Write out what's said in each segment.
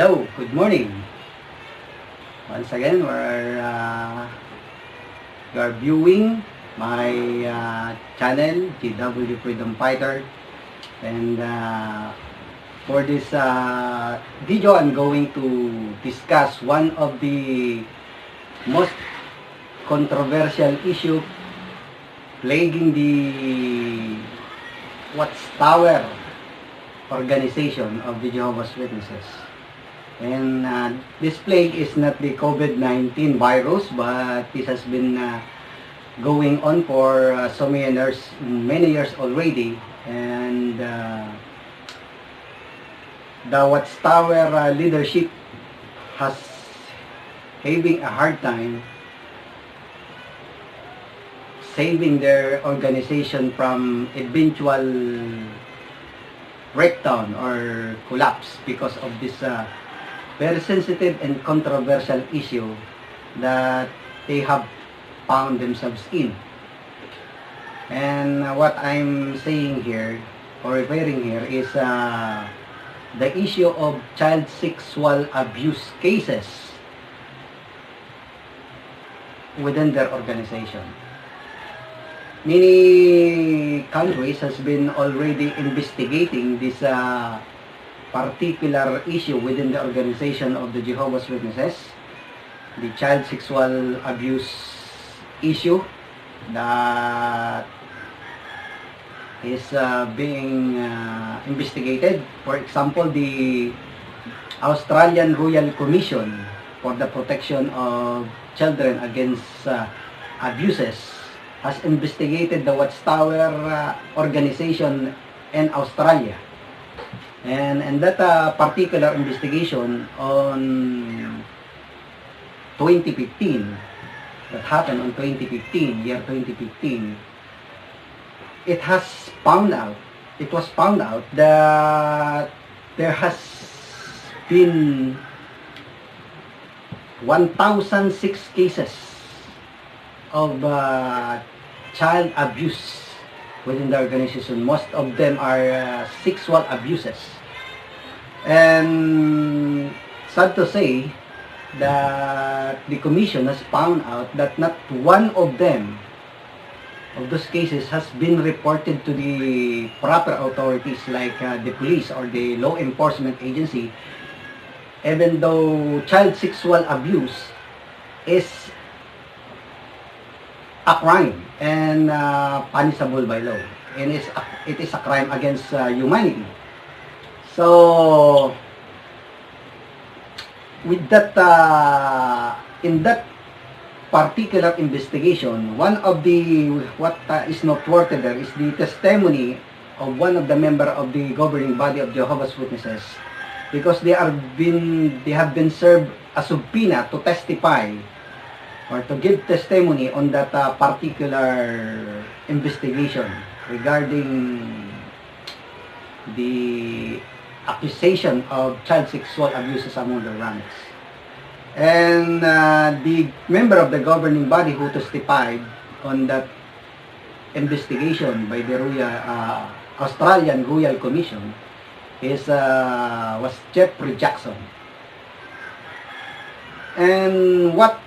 Hello, good morning. Once again, you are viewing my channel, GW Freedom Fighter. And for this video, I'm going to discuss one of the most controversial issue plaguing the Watchtower organization of the Jehovah's Witnesses. And this plague is not the COVID-19 virus, but this has been going on for so many years already. And the Watchtower leadership has having a hard time saving their organization from eventual breakdown or collapse because of this very sensitive and controversial issue that they have found themselves in. And what I'm saying here or referring here is the issue of child sexual abuse cases within their organization. Many countries has been already investigating this particular issue within the organization of the Jehovah's Witnesses, the child sexual abuse issue that is being investigated. For example, the Australian Royal Commission for the Protection of Children Against Abuses has investigated the Watchtower organization in Australia. And that particular investigation on 2015, that happened on 2015, year 2015, it was found out that there has been 1,006 cases of child abuse within the organization. Most of them are sexual abuses. And sad to say that the commission has found out that not one of them, of those cases, has been reported to the proper authorities like the police or the law enforcement agency, even though child sexual abuse is a crime and punishable by law, and it is a crime against humanity. So with that in that particular investigation, one of the what is noteworthy there is the testimony of one of the member of the governing body of Jehovah's Witnesses, because they have been served a subpoena to testify or to give testimony on that particular investigation regarding the accusation of child sexual abuses among the ranks. And the member of the governing body who testified on that investigation by the Australian Royal Commission was Jeffrey Jackson. And what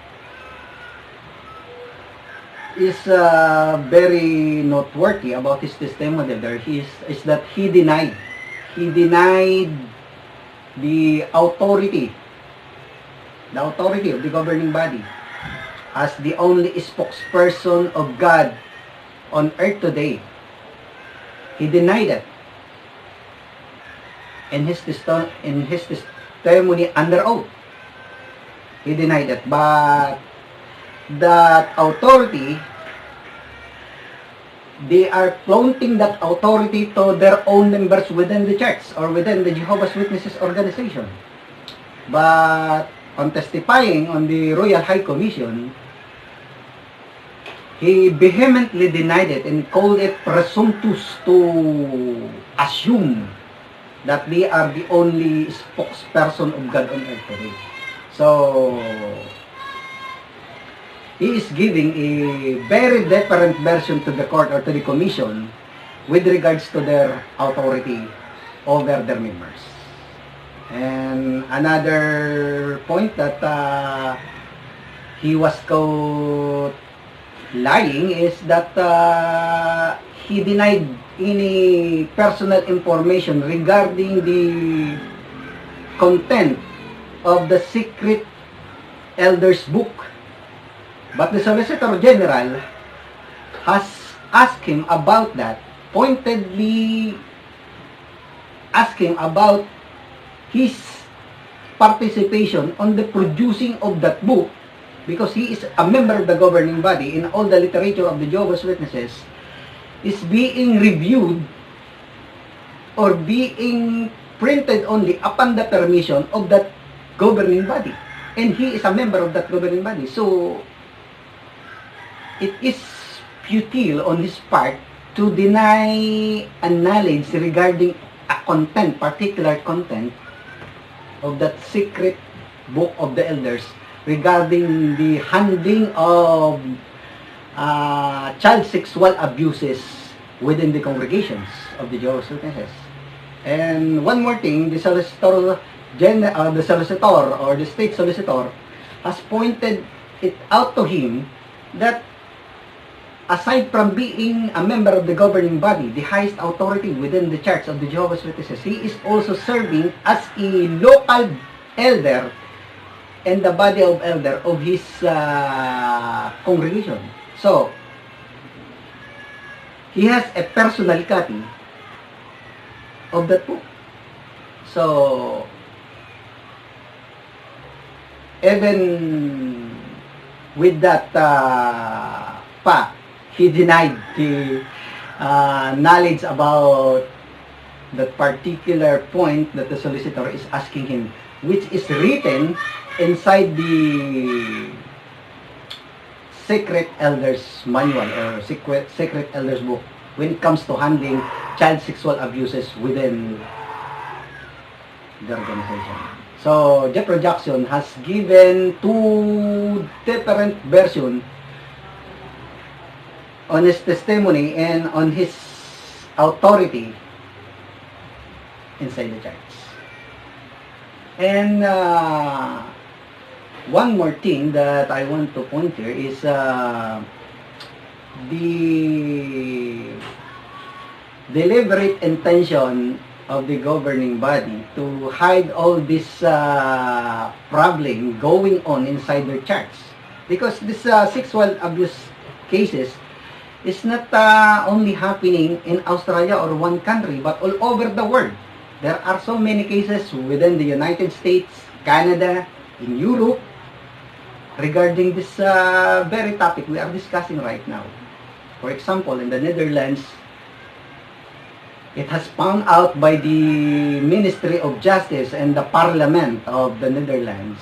is very noteworthy about his testimony there is that he denied the authority of the governing body as the only spokesperson of God on earth today. He denied it in his testimony under oath. He denied it, but that authority, they are flaunting that authority to their own members within the church or within the Jehovah's Witnesses organization. But on testifying on the Royal High Commission, he vehemently denied it and called it presumptuous to assume that they are the only spokesperson of God on earth today. So he is giving a very different version to the court or to the commission with regards to their authority over their members. And another point that he was caught lying is that he denied any personal information regarding the content of the secret elders book. But the Solicitor General has asked him about that, pointedly asked him about his participation on the producing of that book, because he is a member of the governing body, in all the literature of the Jehovah's Witnesses is being reviewed or being printed only upon the permission of that governing body. And he is a member of that governing body. So, it is futile on his part to deny a knowledge regarding a content, particular content of that secret book of the elders regarding the handling of child sexual abuses within the congregations of the Jehovah's Witnesses. And one more thing, the solicitor or the state solicitor has pointed it out to him that aside from being a member of the governing body, the highest authority within the Church of the Jehovah's Witnesses, he is also serving as a local elder and the body of elder of his congregation. So, he has a personal copy of that book. So, even with that fact, he denied the knowledge about that particular point that the solicitor is asking him, which is written inside the secret elders manual or secret elders book when it comes to handling child sexual abuses within the organization. So, Jeffrey Jackson has given two different versions on his testimony and on his authority inside the church. And one more thing that I want to point here is the deliberate intention of the governing body to hide all this problem going on inside their church. Because this sexual abuse cases is not only happening in Australia or one country, but all over the world. There are so many cases within the United States, Canada, in Europe, regarding this very topic we are discussing right now. For example, in the Netherlands, it has found out by the Ministry of Justice and the Parliament of the Netherlands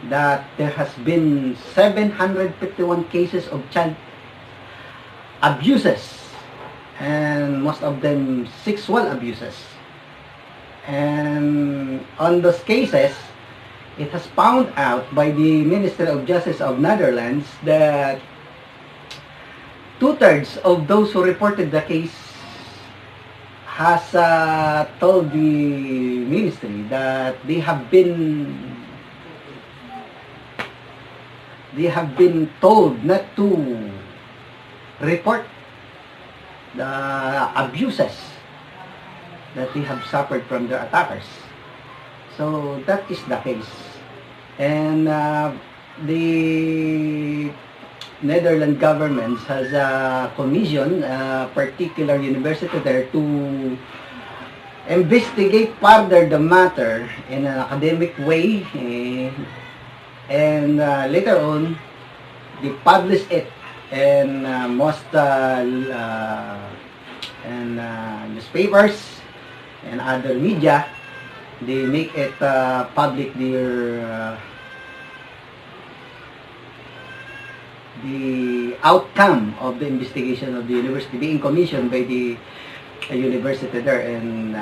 that there has been 751 cases of child abuses, and most of them sexual abuses. And on those cases, it has found out by the Ministry of Justice of Netherlands that 2/3 of those who reported the case has told the ministry that they have been told not to report the abuses that they have suffered from their attackers. So that is the case. And the Netherlands government has commissioned a particular university there to investigate further the matter in an academic way, and later on they publish it in most newspapers and other media. They make it public the outcome of the investigation of the university being commissioned by the university there in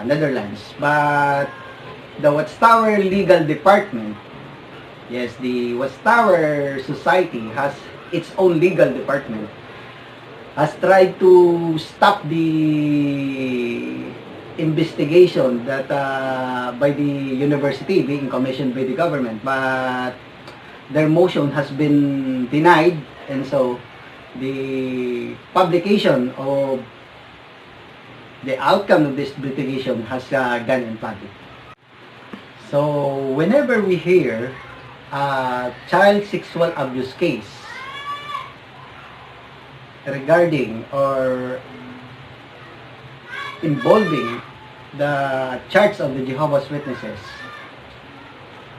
Netherlands. But the Watchtower Legal Department, yes, the Watchtower Society has its own legal department, has tried to stop the investigation that by the university being commissioned by the government, but their motion has been denied, and so the publication of the outcome of this investigation has gone in public. So whenever we hear a child sexual abuse case regarding or involving the Church of the Jehovah's Witnesses,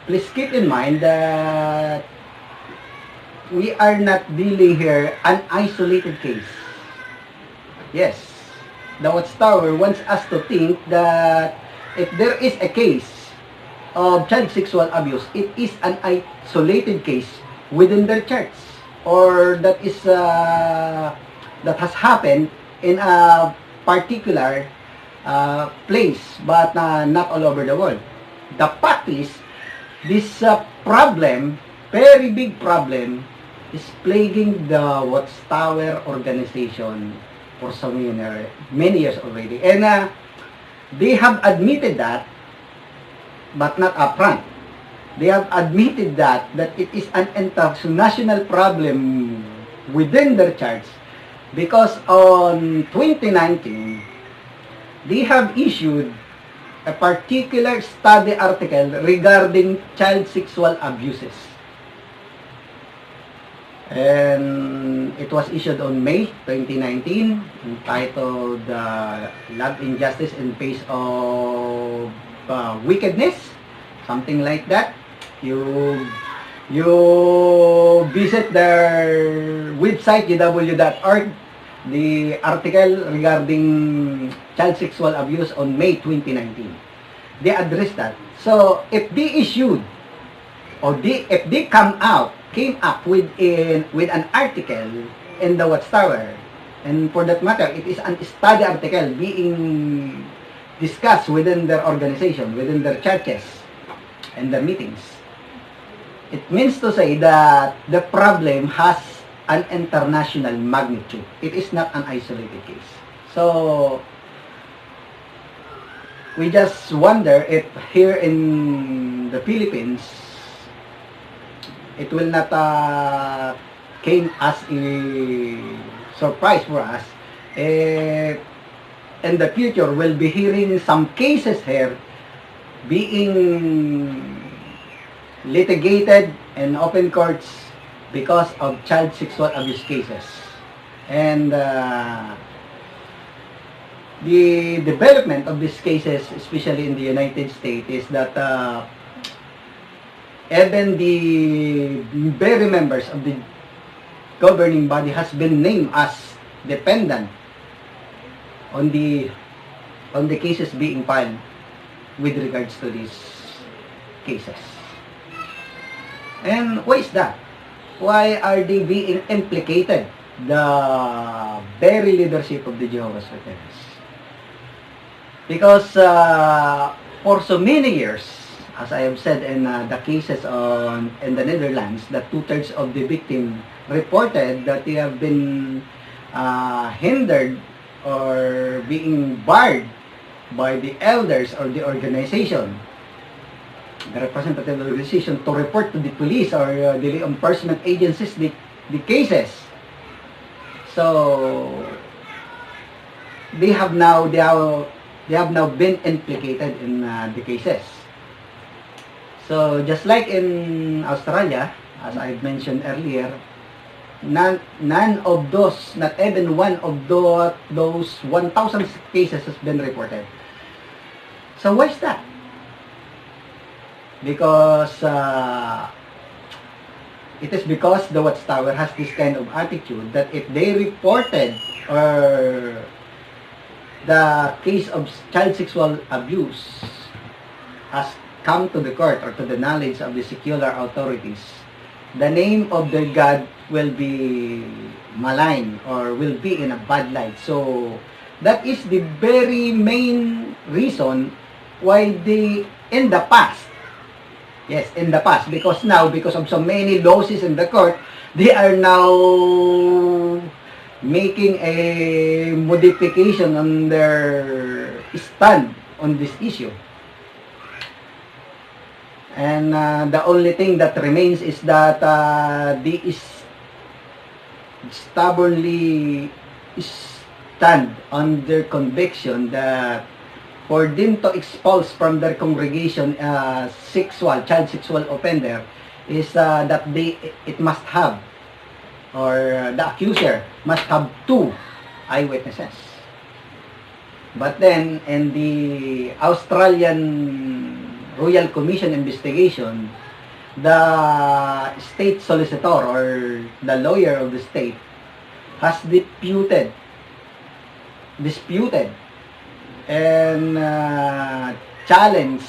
please keep in mind that we are not dealing here an isolated case. Yes, the Watchtower wants us to think that if there is a case of child sexual abuse, it is an isolated case within their church, or that has happened in a particular place, but not all over the world. The fact is, this problem, very big problem, is plaguing the Watchtower organization for so many years already. And they have admitted that, but not upfront. They have admitted that it is an international problem within their church, because on 2019, they have issued a particular study article regarding child sexual abuses. And it was issued on May 2019, entitled Love, Injustice in Face of Wickedness, something like that. You visit their website, jw.org, the article regarding child sexual abuse on May 2019. They addressed that. So if they issued, or if they came up with an article in the Watchtower, and for that matter, it is a study article being discussed within their organization, within their churches and their meetings, it means to say that the problem has an international magnitude. It is not an isolated case. So we just wonder if here in the Philippines, it will not came as a surprise for us if in the future we'll be hearing some cases here being litigated in open courts because of child sexual abuse cases. And the development of these cases, especially in the United States, is that even the very members of the governing body has been named as dependent on the cases being filed with regards to these cases. And why is that? Why are they being implicated? The very leadership of the Jehovah's Witnesses. Because for so many years, as I have said in the cases in the Netherlands, that 2/3 of the victims reported that they have been hindered or being barred by the elders or the organization, the representative organization, to report to the police or the law enforcement agencies the cases. So they have now been implicated in the cases. So just like in Australia, as I mentioned earlier, none of those, not even one of those 1,000 cases has been reported. So why is that? Because it is because the Watchtower has this kind of attitude that if they reported or the case of child sexual abuse has come to the court or to the knowledge of the secular authorities, the name of their God will be maligned or will be in a bad light. So that is the very main reason why they, in the past, because now, because of so many losses in the court, they are now making a modification on their stand on this issue. And the only thing that remains is that they is stubbornly stand on their conviction that for them to expulse from their congregation child sexual offender is that it must have, or the accuser must have 2 eyewitnesses. But then in the Australian Royal Commission investigation, the state solicitor or the lawyer of the state has disputed and challenged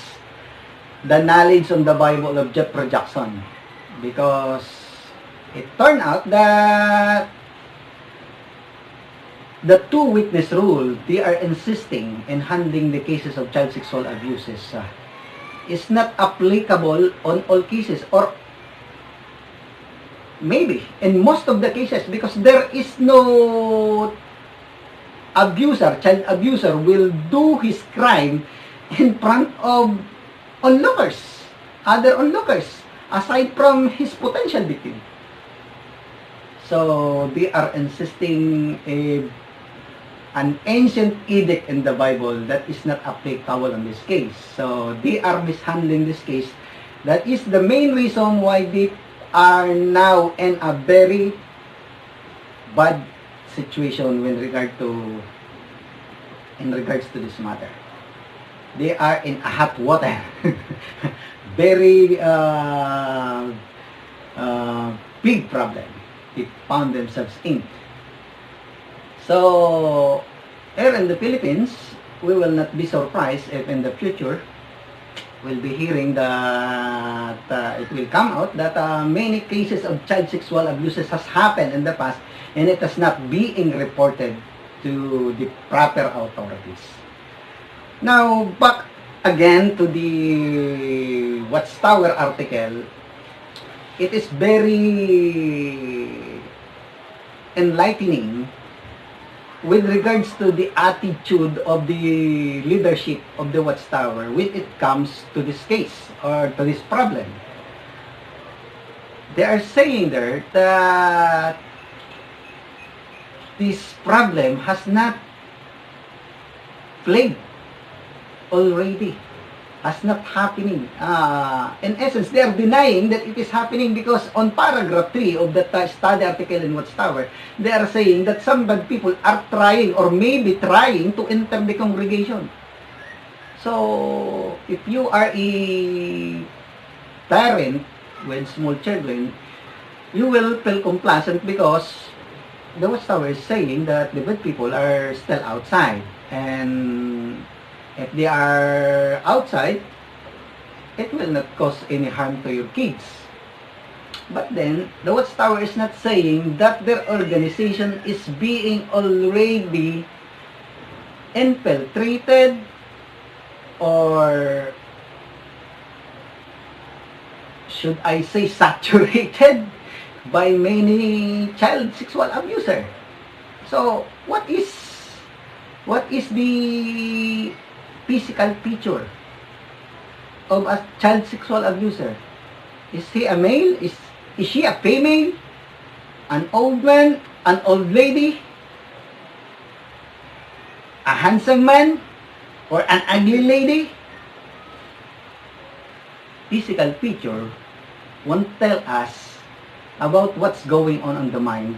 the knowledge on the Bible of Jeffrey Jackson, because it turned out that the 2 witness rule they are insisting in handling the cases of child sexual abuses is not applicable on all cases, or maybe in most of the cases, because there is no child abuser will do his crime in front of other onlookers, aside from his potential victim. So they are insisting an ancient edict in the Bible that is not applicable in this case. So they are mishandling this case. That is the main reason why they are now in a very bad situation in regards to this matter. They are in a hot water. Very big problem they found themselves in. So, here in the Philippines, we will not be surprised if in the future we'll be hearing that it will come out that many cases of child sexual abuses has happened in the past and it is not being reported to the proper authorities. Now, back again to the Watchtower article, it is very enlightening with regards to the attitude of the leadership of the Watchtower when it comes to this case or to this problem. They are saying there that this problem has not plagued already, has not happening. In essence, they are denying that it is happening because on paragraph 3 of the study article in Watchtower, they are saying that some bad people are trying or maybe trying to enter the congregation. So, if you are a parent with small children, you will feel complacent because the Watchtower is saying that the bad people are still outside, and if they are outside, it will not cause any harm to your kids. But then, the Watchtower is not saying that their organization is being already infiltrated or should I say saturated by many child sexual abuser. So, what is the physical feature of a child sexual abuser? Is he a male? Is she a female? An old man? An old lady? A handsome man? Or an ugly lady? Physical feature won't tell us about what's going on the mind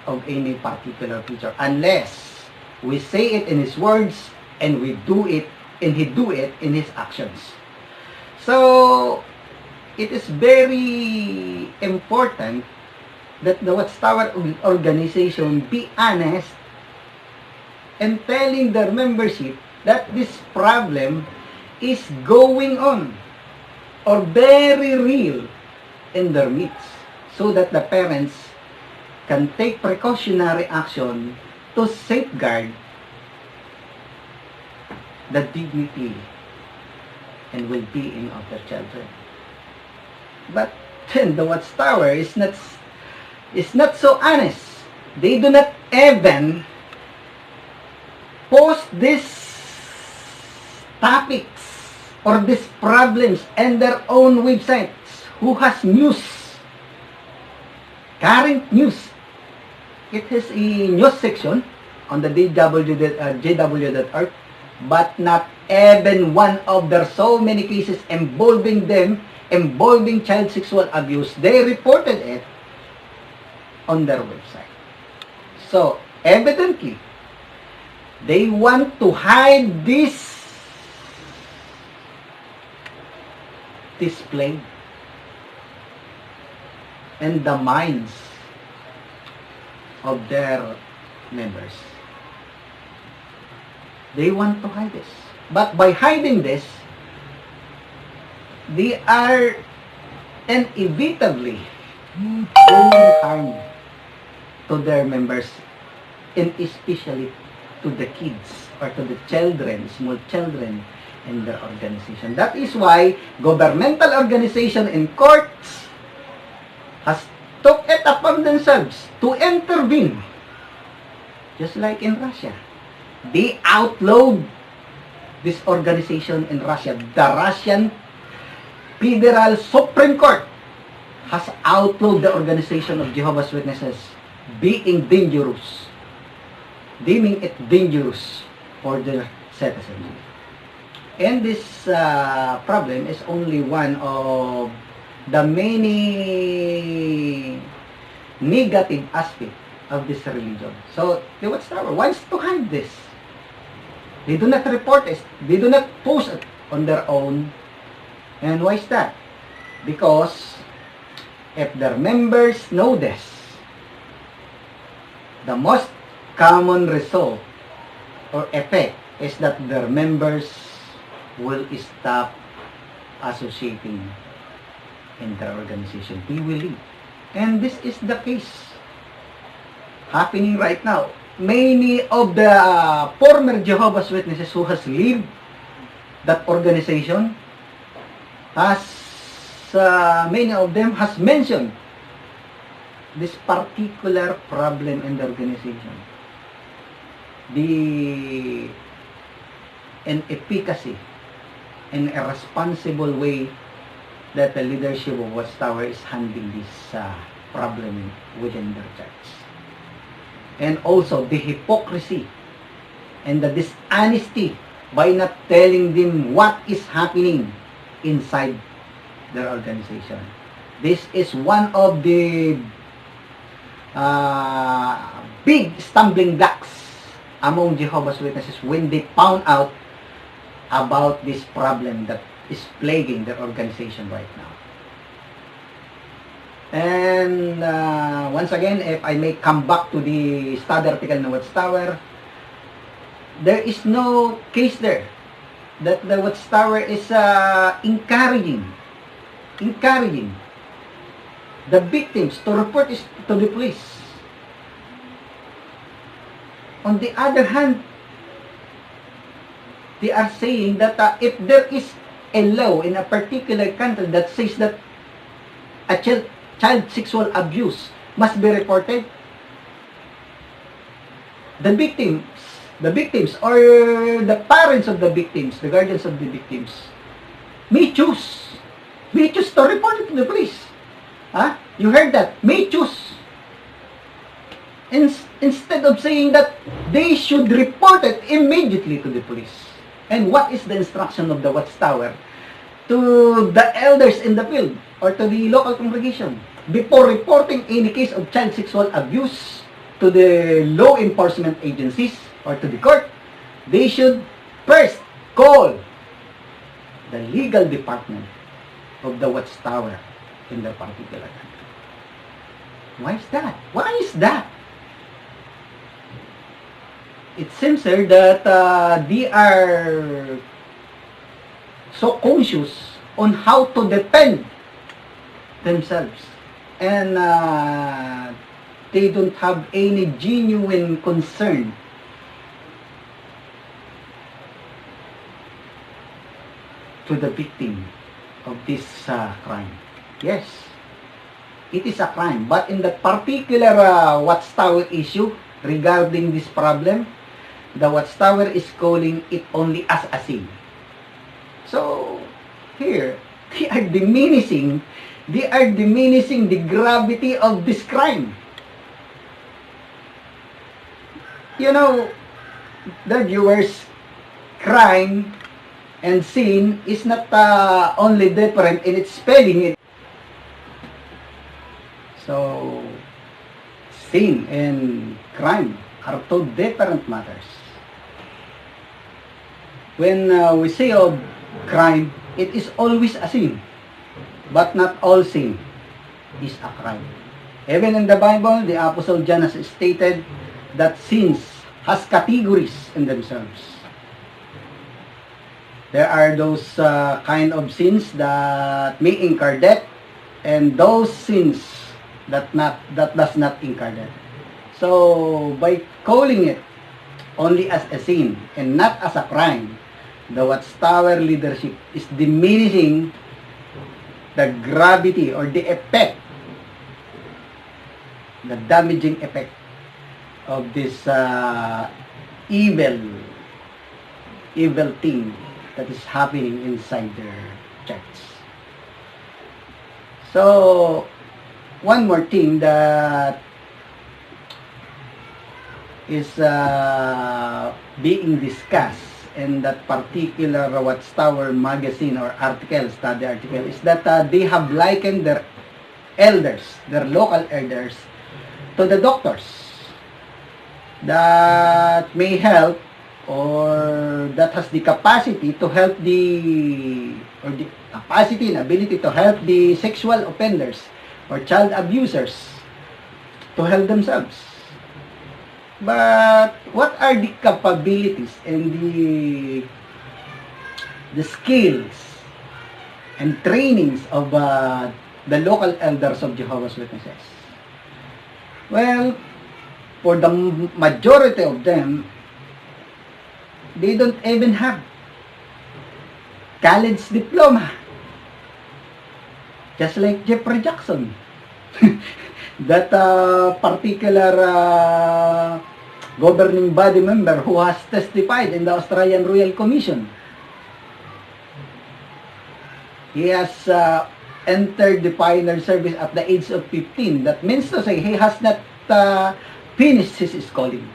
of any particular feature unless we say it in his words and we do it, and he do it in his actions. So, it is very important that the Watchtower organization be honest and telling their membership that this problem is going on or very real in their midst, so that the parents can take precautionary action to safeguard the dignity and well-being of their children. But then the Watchtower is not so honest. They do not even post this topics or these problems and their own websites. Who has news, current news. It has a news section on the jw.org, but not even one of their so many cases involving child sexual abuse. They reported it on their website. So, evidently, they want to hide this display in the minds of their members. They want to hide this. But by hiding this, they are inevitably doing harm to their members, and especially to the kids or to the children, small children in their organization. That is why governmental organization and courts has took it upon themselves to intervene. Just like in Russia. They outlawed this organization in Russia. The Russian Federal Supreme Court has outlawed the organization of Jehovah's Witnesses being dangerous, deeming it dangerous for their citizens. And this problem is only one of the many negative aspects of this religion. So, the Watchtower wants to hide this. They do not report it. They do not post it on their own. And why is that? Because if their members know this, the most common result or effect is that their members will stop associating in their organization. They will leave. And this is the case happening right now. Many of the former Jehovah's Witnesses who has left that organization, many of them has mentioned this particular problem in the organization. The inefficacy and irresponsible way that the leadership of Watchtower is handling this problem within their church. And also the hypocrisy and the dishonesty by not telling them what is happening inside their organization. This is one of the big stumbling blocks among Jehovah's Witnesses when they found out about this problem that is plaguing their organization right now. And once again, if I may come back to the study article in the Watchtower, there is no case there that the Watchtower is encouraging the victims to report this to the police. On the other hand, they are saying that if there is a law in a particular country that says that a child sexual abuse must be reported, the victims or the parents of the victims, the guardians of the victims, may choose to report it to the police. You heard that? May choose. Instead of saying that they should report it immediately to the police. And what is the instruction of the Watchtower to the elders in the field or to the local congregation? Before reporting any case of child sexual abuse to the law enforcement agencies or to the court, they should first call the legal department of the Watchtower in the particular country. Why is that? Why is that? It seems, sir, that they are so conscious on how to defend themselves. And they don't have any genuine concern to the victim of this crime. Yes, it is a crime. But in the particular Watchtower issue regarding this problem, the Watchtower is calling it only as a sin. So, here, they are diminishing the gravity of this crime. You know, the viewers, crime and sin is not only different in its spelling. So, sin and crime are two different matters. When we say of crime, it is always a sin. But not all sin is a crime. Even in the Bible, the Apostle John has stated that sins has categories in themselves. There are those kind of sins that may incur death, and those sins that does not incur death. So, by calling it only as a sin and not as a crime, the Watchtower leadership is diminishing the gravity or the effect, the damaging effect of this evil thing that is happening inside their church. So, one more thing that is being discussed in that particular Watchtower magazine or article, study article, is that they have likened their elders, their local elders, to the doctors that may help or that has the capacity to help the capacity and ability to help the sexual offenders or child abusers to help themselves. But what are the capabilities and the skills and trainings of the local elders of Jehovah's Witnesses? Well, for the majority of them, they don't even have college diploma. Just like Jeffrey Jackson. That particular governing body member who has testified in the Australian Royal Commission. He has entered the pioneer service at the age of 15. That means to say he has not finished his schooling.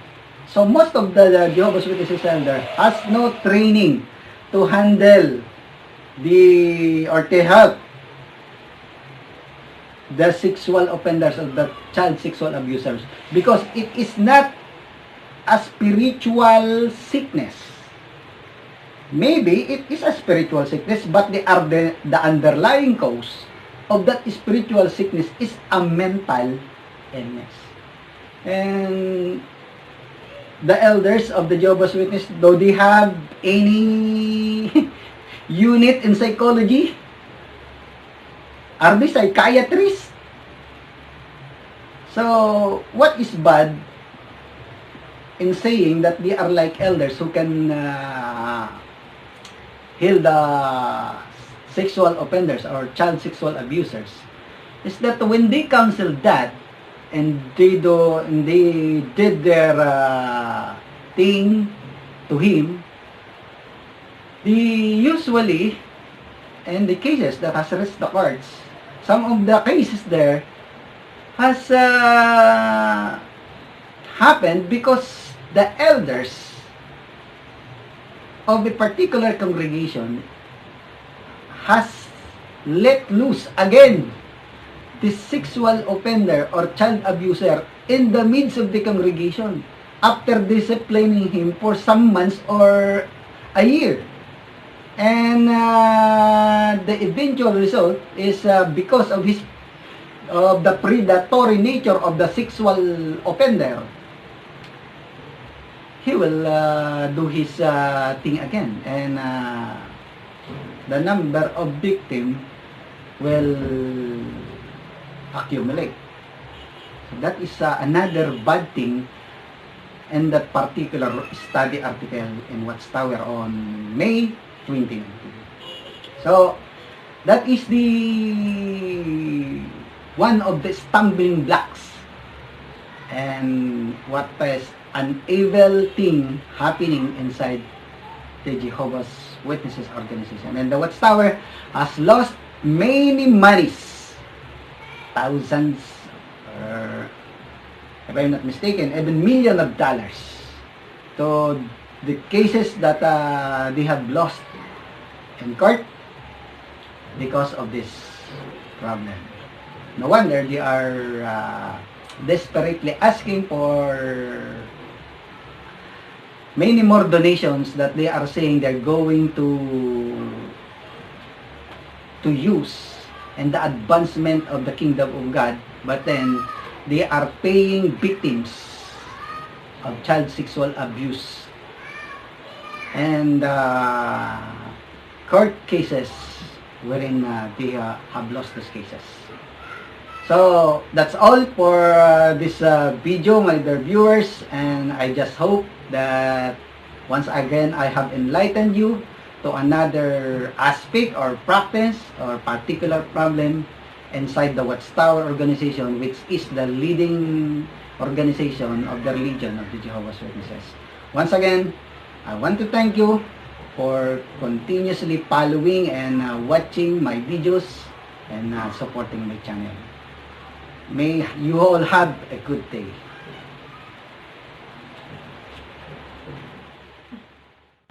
So most of the Jehovah's Witnesses elder has no training to handle or to help the sexual offenders or the child sexual abusers, because it is not a spiritual sickness. Maybe it is a spiritual sickness, but the underlying cause of that spiritual sickness is a mental illness. And the elders of the Jehovah's Witness, though they have any unit in psychology, are they psychiatrists? So, what is bad in saying that they are like elders who can heal the sexual offenders or child sexual abusers? Is that when they counsel that and they did their thing to him, they usually, in the cases that has reached the courts, some of the cases there has happened because the elders of a particular congregation has let loose again the sexual offender or child abuser in the midst of the congregation after disciplining him for some months or a year. And the eventual result is because of the predatory nature of the sexual offender, he will do his thing again, and the number of victims will accumulate. So that is another bad thing in that particular study article in Watchtower on May 2019. So that is the one of the stumbling blocks and what is an evil thing happening inside the Jehovah's Witnesses organization. And the Watchtower has lost many monies, thousands, or if I'm not mistaken, even millions of dollars to the cases that they have lost in court because of this problem. No wonder they are desperately asking for many more donations that they are saying they're going to use in the advancement of the kingdom of God, but then they are paying victims of child sexual abuse and court cases wherein they have lost those cases. So that's all for this video, my dear viewers, and I just hope that once again I have enlightened you to another aspect or practice or particular problem inside the Watchtower organization, which is the leading organization of the religion of the Jehovah's Witnesses. Once again, I want to thank you for continuously following and watching my videos and supporting my channel. May you all have a good day.